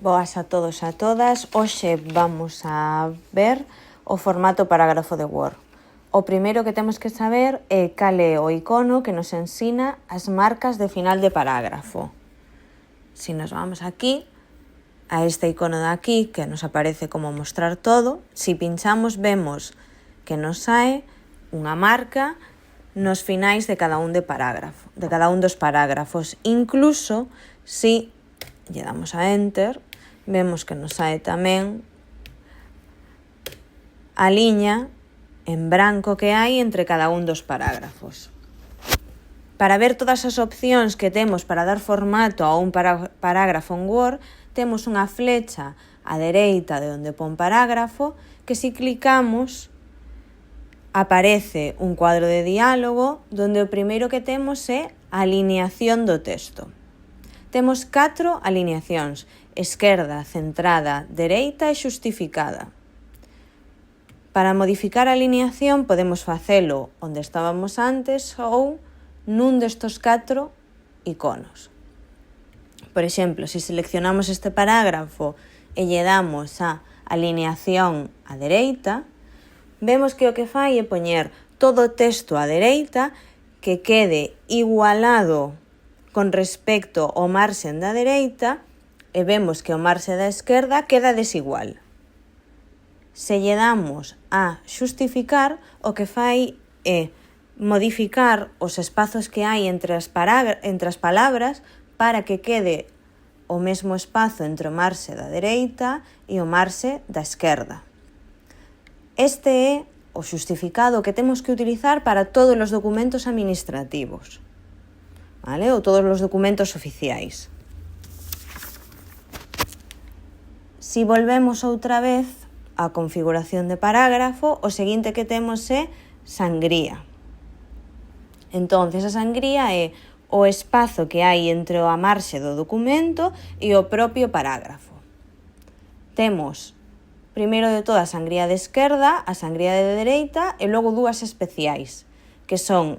Boas a todos e a todas. Hoxe vamos a ver o formato parágrafo de Word. O primeiro que temos que saber é cal é o icono que nos ensina as marcas de final de parágrafo. Si nos vamos aquí, a este icono de aquí, que nos aparece como mostrar todo, si pinchamos vemos que nos sae unha marca nos finais de cada un dos parágrafos. Incluso, si lle damos a Enter, vemos que nos sae tamén a liña en branco que hai entre cada un dos parágrafos. Para ver todas as opcións que temos para dar formato a un parágrafo en Word, temos unha flecha á dereita de onde pon parágrafo, que si clicamos aparece un cuadro de diálogo donde o primeiro que temos é a alineación do texto. Temos 4 alineacións: esquerda, centrada, dereita e xustificada. Para modificar a alineación podemos facelo onde estábamos antes ou nun destos 4 iconos. Por exemplo, se seleccionamos este parágrafo e lle damos a alineación á dereita, vemos que o que fai é poñer todo o texto á dereita que quede igualado con respecto ao marxen da dereita e vemos que o marxe da esquerda queda desigual. Se lle damos a xustificar, o que fai é modificar os espazos que hai entre as palabras para que quede o mesmo espazo entre o marxe da dereita e o marxe da esquerda. Este é o xustificado que temos que utilizar para todos os documentos administrativos, ¿vale? Ou todos os documentos oficiais. Si volvemos outra vez á configuración de parágrafo, o seguinte que temos é sangría. Entonces, a sangría é o espazo que hai entre a marxe do documento e o propio parágrafo. Temos, primeiro de todo, a sangría de esquerda, a sangría de dereita e logo dúas especiais, que son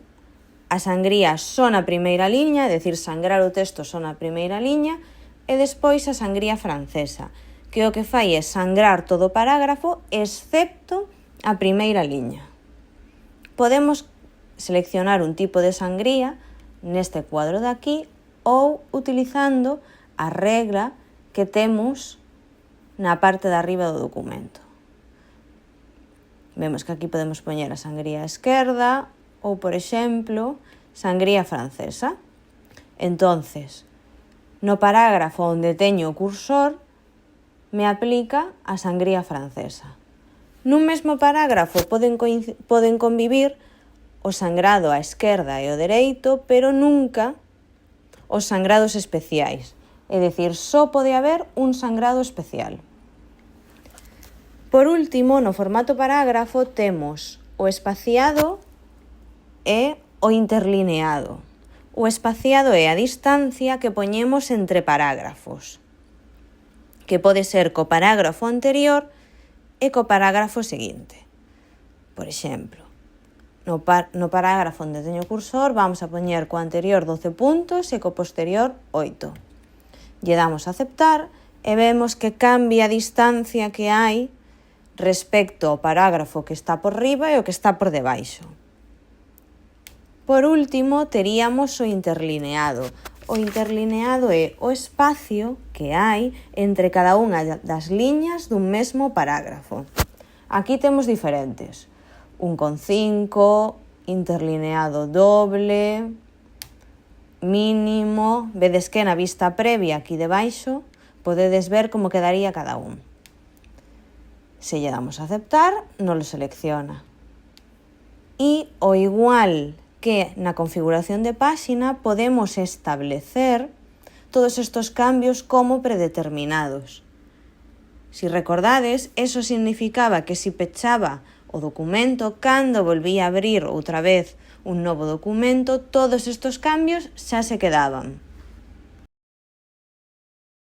a sangría só na primeira liña, é dicir, sangrar o texto só na primeira liña, e despois a sangría francesa, que o que fai é sangrar todo o parágrafo excepto a primeira liña. Podemos seleccionar un tipo de sangría neste cuadro de aquí ou utilizando a regla que temos na parte de arriba do documento. Vemos que aquí podemos poñer a sangría esquerda ou, por exemplo, sangría francesa. Entonces, no parágrafo onde teño o cursor, me aplica a sangría francesa. Nun mesmo parágrafo poden convivir o sangrado á esquerda e o dereito, pero nunca os sangrados especiais. É dicir, só pode haber un sangrado especial. Por último, no formato parágrafo temos o espaciado e o interlineado. O espaciado é a distancia que poñemos entre parágrafos, que pode ser co parágrafo anterior e co parágrafo seguinte. Por exemplo, no parágrafo onde teño o cursor vamos a poñer co anterior 12 puntos e co posterior 8. Lle damos a aceptar e vemos que cambia a distancia que hai respecto ao parágrafo que está por riba e o que está por debaixo. Por último, teríamos o interlineado. O interlineado é o espacio que hai entre cada unha das liñas dun mesmo parágrafo. Aquí temos diferentes: 1,5, interlineado doble, mínimo. Vedes que na vista previa aquí debaixo podedes ver como quedaría cada un. Se lle damos a aceptar, non lo selecciona. E o igual que na configuración de páxina podemos establecer todos estos cambios como predeterminados. Si recordades, eso significaba que si pechaba o documento, cando volvía a abrir outra vez un novo documento, todos estos cambios xa se quedaban.